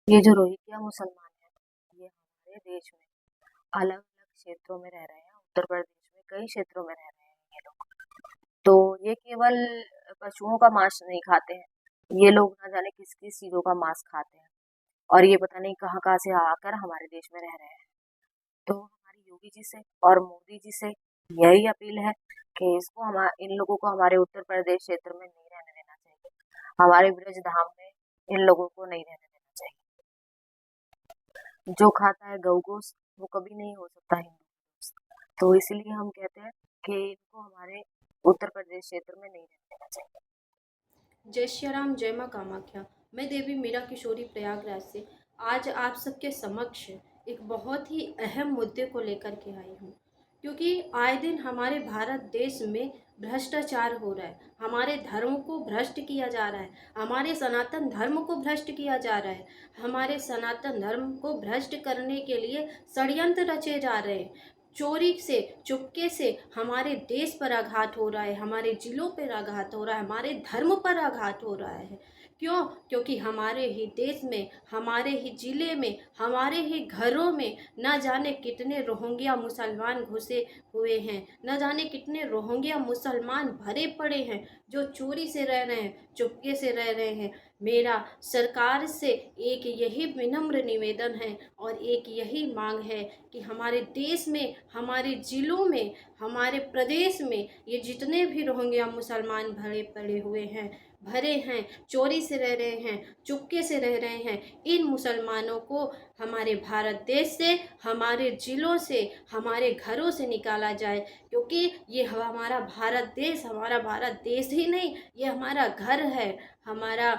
ये जो रोहिंग्या मुसलमान हैं, ये हमारे देश में अलग-अलग क्षेत्रों में रह रहे हैं। उत्तर प्रदेश में कई क्षेत्रों में रह रहे हैं ये लोग। तो ये केवल पशुओं का मांस नहीं खाते हैं, ये लोग ना जाने किस-किस चीज़ों का मांस खाते हैं और ये पता नहीं कहाँ-कहाँ से आकर हमारे देश में रह रहे हैं। तो हमारी योगी जी से और मोदी जी से यही अपील है कि इन लोगों को हमारे उत्तर प्रदेश क्षेत्र में नहीं रहने देना चाहिए। हमारे ब्रज धाम में इन लोगों को नहीं रहने देना चाहिए। जो खाता है गऊ गोश्त वो कभी नहीं हो सकता हिंदू दोस्त। तो इसलिए हम कहते हैं कि इनको हमारे उत्तर प्रदेश क्षेत्र में नहीं रहने देना चाहिए। जय श्री राम, जय माँ कामाख्या। मैं देवी मीरा किशोरी प्रयागराज से आज आप सबके समक्ष एक बहुत ही अहम मुद्दे को लेकर के आई हूँ, क्योंकि आए दिन हमारे भारत देश में भ्रष्टाचार हो रहा है। हमारे धर्म को भ्रष्ट किया जा रहा है, हमारे सनातन धर्म को भ्रष्ट किया जा रहा है। हमारे सनातन धर्म को भ्रष्ट करने के लिए षड्यंत्र रचे जा रहे हैं। चोरी से चुपके से हमारे देश पर आघात हो रहा है, हमारे जिलों पर आघात हो रहा है, हमारे धर्म पर आघात हो रहा है। क्यों? क्योंकि हमारे ही देश में, हमारे ही जिले में, हमारे ही घरों में न जाने कितने रोहिंग्या मुसलमान घुसे हुए हैं, न जाने कितने रोहिंग्या मुसलमान भरे पड़े हैं जो चोरी से रह रहे हैं, चुपके से रह रहे हैं। मेरा सरकार से एक यही विनम्र निवेदन है और एक यही मांग है कि हमारे देश में, हमारे जिलों में, हमारे प्रदेश में ये जितने भी रोहिंग्या मुसलमान भरे हैं, चोरी से रह रहे हैं, चुपके से रह रहे हैं, इन मुसलमानों को हमारे भारत देश से, हमारे जिलों से, हमारे घरों से निकाला जाए। क्योंकि ये हमारा भारत देश ही नहीं, ये हमारा घर है, हमारा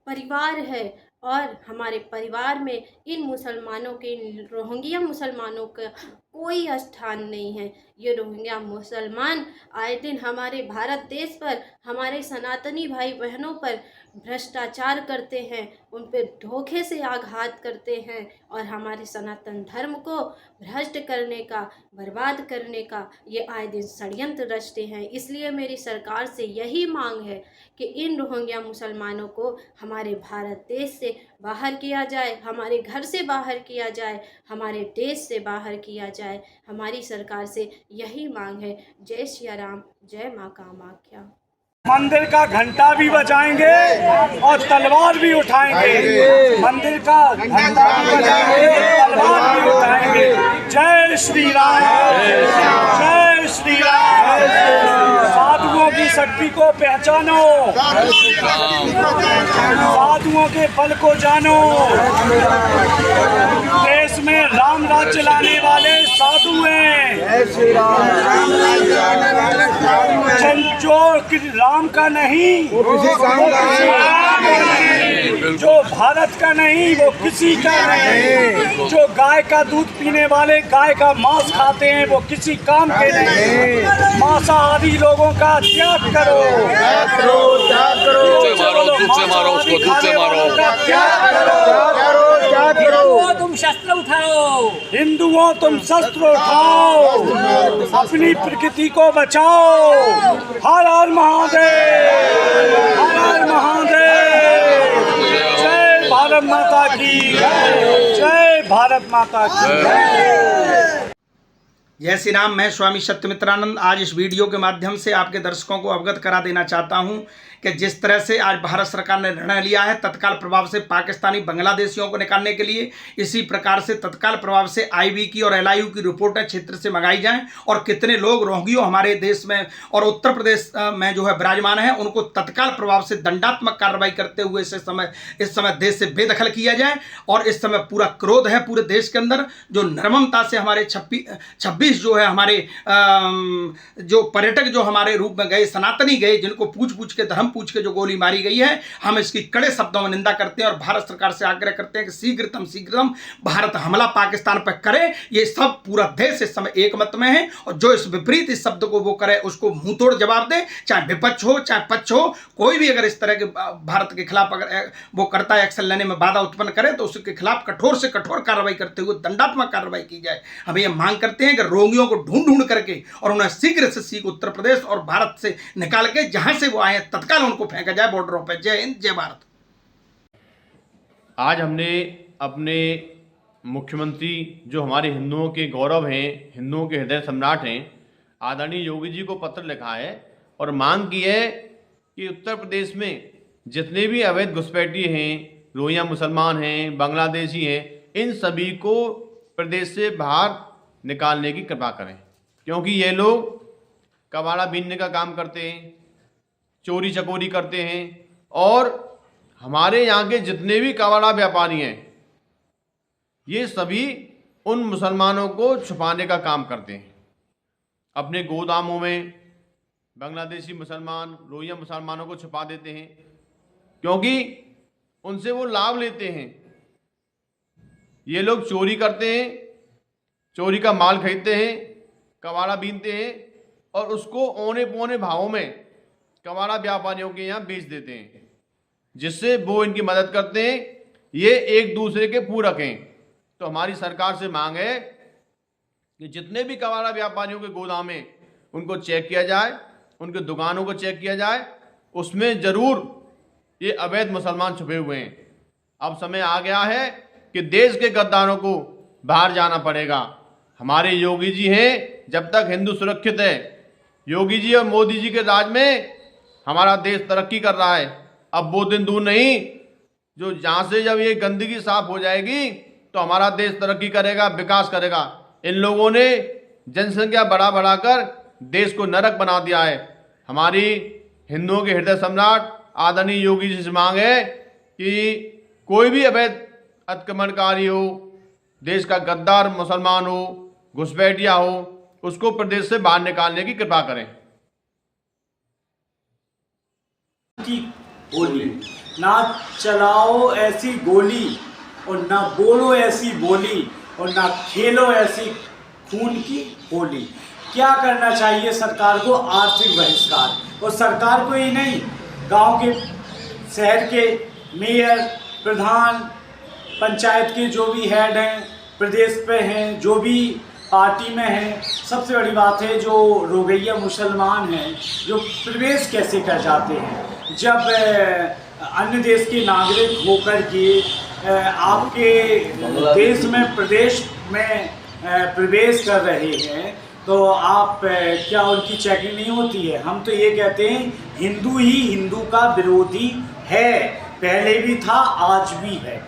परिवार है। और हमारे परिवार में इन मुसलमानों के, इन रोहिंग्या मुसलमानों का कोई स्थान नहीं है। ये रोहिंग्या मुसलमान आए दिन हमारे भारत देश पर, हमारे सनातनी भाई बहनों पर भ्रष्टाचार करते हैं, उन पर धोखे से आघात करते हैं और हमारे सनातन धर्म को भ्रष्ट करने का, बर्बाद करने का ये आए दिन षड्यंत्र रचते हैं। इसलिए मेरी सरकार से यही मांग है कि इन रोहिंग्या मुसलमानों को हमारे भारत देश से बाहर किया जाए, हमारे घर से बाहर किया जाए, हमारे देश से बाहर किया जाए। हमारी सरकार से यही मांग है। जय श्री राम, जय माँ कामाख्या। मंदिर का घंटा भी बजाएंगे और तलवार भी उठाएंगे। मंदिर का घंटा भी बजाएंगे, तलवार भी उठाएंगे। जय श्री राम, जय श्री राम। साधुओं की शक्ति को पहचानो, साधुओं के बल को जानो। देश में राम राज्य लाने वाले साधु हैं। जो राम का नहीं, जो भारत का नहीं, वो किसी का नहीं। जो गाय का दूध पीने वाले गाय का मांस खाते हैं, वो किसी काम के नहीं। मांसाहारी लोगों का त्याग करो, त्याग करो, त्याग करो। दूध से मारो उसको, दूध से मारो, त्याग करो, त्याग करो। तुम शस्त्र उठाओ, हिंदुओं तुम शस्त्र उठाओ, अपनी प्रकृति को बचाओ। हर हर महादेव, हर हर महादेव। जय भारत माता की जय, भारत माता की जय। जय श्री राम। मैं स्वामी सत्यमित्रानंद आज इस वीडियो के माध्यम से आपके दर्शकों को अवगत करा देना चाहता हूं कि जिस तरह से आज भारत सरकार ने निर्णय लिया है तत्काल प्रभाव से पाकिस्तानी बांग्लादेशियों को निकालने के लिए, इसी प्रकार से तत्काल प्रभाव से आईबी की और एलआईयू की रिपोर्टें क्षेत्र से मंगाई जाएं और कितने लोग रोहिंग्या हमारे देश में और उत्तर प्रदेश में जो है विराजमान हैं उनको तत्काल प्रभाव से दंडात्मक कार्रवाई करते हुए इस समय देश से बेदखल किया जाए। और इस समय पूरा क्रोध है पूरे देश के अंदर, जो निर्ममता से हमारे 26 जो है हमारे जो पर्यटक जो हमारे रूप में गए, सनातनी गए, जिनको पूछ के धर्म पूछ के जो गोली मारी गई है, हम इसकी कड़े शब्दों में निंदा करते हैं और भारत सरकार से आग्रह करते हैं कि शीघ्रतम भारत हमला पाकिस्तान पर करे। ये सब पूरा देश इस समय एक मत में है और जो इस विपरीत इस शब्द को वो करे उसको मुंह तोड़ जवाब दे, चाहे विपक्ष हो चाहे पक्ष हो। कोई भी अगर इस तरह के भारत के खिलाफ अगर वो करता है, एक्शन लेने में बाधा उत्पन्न करे, तो उसके खिलाफ कठोर से कठोर कार्रवाई करते हुए दंडात्मक कार्रवाई की जाए। हम ये मांग करते हैं कि रोगियों को ढूंढ करके और उन्हें शीघ्र से शीघ्र उत्तर प्रदेश और भारत से निकाल के जहां से वो आए तत्काल उनको फेंका जाए बॉर्डरों पर। जय हिंद, जय भारत। आज हमने अपने मुख्यमंत्री जो हमारे हिंदुओं के गौरव हैं, हिंदुओं के हृदय सम्राट हैं, आदरणीय योगी जी को पत्र लिखा है और मांग की है कि उत्तर प्रदेश में जितने भी अवैध घुसपैठिए हैं, रोहिंग्या मुसलमान हैं, बांग्लादेशी हैं, इन सभी को प्रदेश से बाहर निकालने की कृपा करें, क्योंकि ये लोग कबाड़ा बीनने का काम करते हैं, चोरी चकोरी करते हैं और हमारे यहाँ के जितने भी कबाड़ा व्यापारी हैं ये सभी उन मुसलमानों को छुपाने का काम करते हैं। अपने गोदामों में बांग्लादेशी मुसलमान, रोहिंग्या मुसलमानों को छुपा देते हैं क्योंकि उनसे वो लाभ लेते हैं। ये लोग चोरी करते हैं, चोरी का माल खरीदते हैं, कबाड़ा बीनते हैं और उसको औने पौने भावों में कबाड़ा व्यापारियों के यहाँ बेच देते हैं, जिससे वो इनकी मदद करते हैं। ये एक दूसरे के पूरक हैं। तो हमारी सरकार से मांग है कि जितने भी कबाड़ा व्यापारियों के गोदाम हैं उनको चेक किया जाए, उनके दुकानों को चेक किया जाए, उसमें ज़रूर ये अवैध मुसलमान छुपे हुए हैं। अब समय आ गया है कि देश के गद्दारों को बाहर जाना पड़ेगा। हमारे योगी जी हैं, जब तक हिंदू सुरक्षित है, योगी जी और मोदी जी के राज में हमारा देश तरक्की कर रहा है। अब वो दिन दूर नहीं जो जहाँ से जब ये गंदगी साफ हो जाएगी तो हमारा देश तरक्की करेगा, विकास करेगा। इन लोगों ने जनसंख्या बढ़ा बढ़ाकर देश को नरक बना दिया है। हमारी हिंदुओं के हृदय सम्राट आदरणीय योगी जी से मांग है कि कोई भी अवैध अतिक्रमणकारी हो, देश का गद्दार मुसलमान हो, घुसपैठिया हो, उसको प्रदेश से बाहर निकालने की कृपा करें। की होली ना चलाओ ऐसी गोली और ना बोलो ऐसी बोली और ना खेलो ऐसी खून की होली। क्या करना चाहिए सरकार को? आर्थिक बहिष्कार। और सरकार को ही नहीं, गांव के, शहर के मेयर, प्रधान, पंचायत के जो भी हेड हैं, प्रदेश पे हैं, जो भी पार्टी में हैं, सबसे बड़ी बात है जो रोहिंग्या मुसलमान हैं जो प्रवेश कैसे कर जाते हैं। जब अन्य देश के नागरिक होकर के आपके देश में, प्रदेश में प्रवेश कर रहे हैं तो आप क्या उनकी चेकिंग नहीं होती है? हम तो ये कहते हैं हिंदू ही हिंदू का विरोधी है, पहले भी था, आज भी है।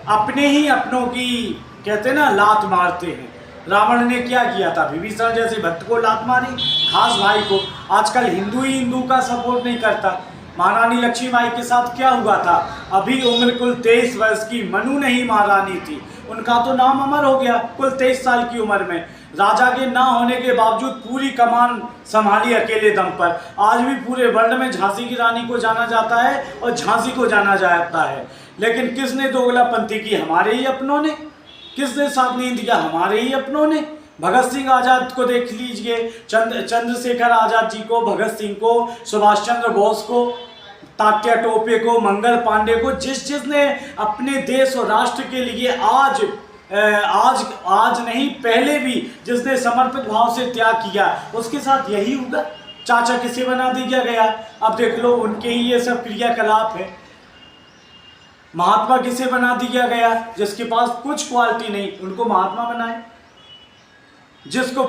अपने ही अपनों की कहते हैं ना, लात मारते हैं। रावण ने क्या किया था? विभीषण जैसे भक्त को लात मारी, खास भाई को। आजकल हिंदू ही हिंदू का सपोर्ट नहीं करता। महारानी लक्ष्मीबाई के साथ क्या हुआ था? अभी उम्र कुल 23 वर्ष की मनु नहीं महारानी थी, उनका तो नाम अमर हो गया कुल 23 साल की उम्र में। राजा के ना होने के बावजूद पूरी कमान संभाली अकेले दम पर। आज भी पूरे वर्ल्ड में झांसी की रानी को जाना जाता है और झांसी को जाना जाता है। लेकिन किसने दोगलापंथी की? हमारे ही अपनों ने। किसने साथ नहीं दिया? हमारे ही अपनों ने। भगत सिंह आज़ाद को देख लीजिए, चंद्रशेखर आज़ाद जी को, भगत सिंह को, सुभाष चंद्र बोस को, तात्या टोपे को, मंगल पांडे को, जिसने अपने देश और राष्ट्र के लिए आज नहीं पहले भी जिसने समर्पित भाव से त्याग किया, उसके साथ यही होगा। चाचा किसे बना दिया गया? अब देख लो, उनके ही ये सब क्रियाकलाप है। महात्मा किसे बना दिया गया? जिसके पास कुछ क्वालिटी नहीं, उनको महात्मा बनाए। जिसको